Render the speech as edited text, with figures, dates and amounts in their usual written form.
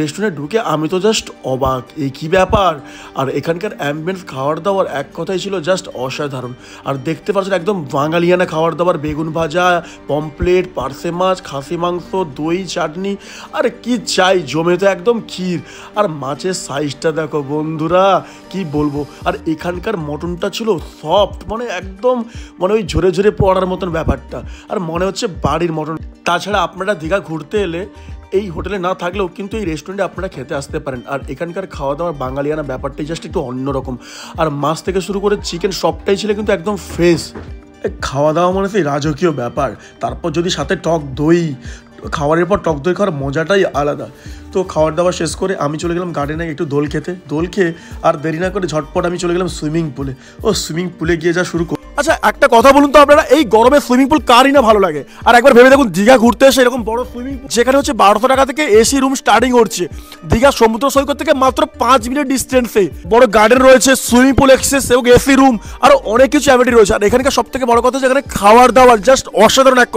রেস্টুরেন্টে ঢুকে আমি তো জাস্ট অবাক, এই কী ব্যাপার। আর এখানকার অ্যাম্বিয়েন্স, খাওয়ার দাওয়ার এক কথাই ছিল জাস্ট অসাধারণ। আর দেখতে পাচ্ছেন একদম বাঙালিয়ানা খাবার দাবার, বেগুন ভাজা, পমপ্লেট, পার্সে মাছ, খাসি মাংস, দই, চাটনি, আর কি চাই, জমে তো একদম ক্ষীর। আর মাছের সাইজটা দেখো বন্ধুরা, কি বলবো। আর এখানকার মটনটা ছিল সফট, মানে একদম মানে ওই ঝরে ঝরে পড়ার মতন ব্যাপারটা, আর মনে হচ্ছে বাড়ির মটন। তাছাড়া আপনারা দীঘা ঘুরতে এলে এই হোটেলে না থাকলেও কিন্তু এই রেস্টুরেন্টে আপনারা খেতে আসতে পারেন। আর এখানকার খাওয়া দাওয়ার বাঙালিয়ানা ব্যাপারটাই জাস্ট একটু অন্যরকম। আর মাছ থেকে শুরু করে চিকেন সবটাই ছিল কিন্তু একদম ফ্রেশ। খাওয়া দাওয়া মানে সেই রাজকীয় ব্যাপার। তারপর যদি সাথে টক দই, খাওয়ারের পর টক দই খাওয়ার মজাটাই আলাদা। তো খাওয়ার দাওয়া শেষ করে আমি চলে গেলাম গার্ডেনে একটু দোল খেতে। দোল খেয়ে আর দেরি না করে ঝটপট আমি চলে গেলাম সুইমিং পুলে। ও সুইমিং পুলে গিয়ে যা শুরু। আচ্ছা একটা কথা বলুন তো আপনারা, এই গরমে সুইমিং পুল কারই না ভালো লাগে। আর একবার ভেবে দেখুন, দীঘা ঘুরতে এসে এরকম বড় সুইমিং পুল, যেখানে হচ্ছে 1200 টাকা থেকে এসি রুম স্টার্টিং হচ্ছে। দীঘা সমুদ্র সৈকত থেকে মাত্র 5 মিনিট ডিস্টেন্সে বড় গার্ডেন রয়েছে, সুইমিং পুল এক্সেস এবং এসি রুম, আরো অনেক কিছু অ্যামিনিটি রয়েছে। আর এখানকার সব থেকে বড় কথা, যেখানে খাওয়ার দাওয়ার জাস্ট অসাধারণ এক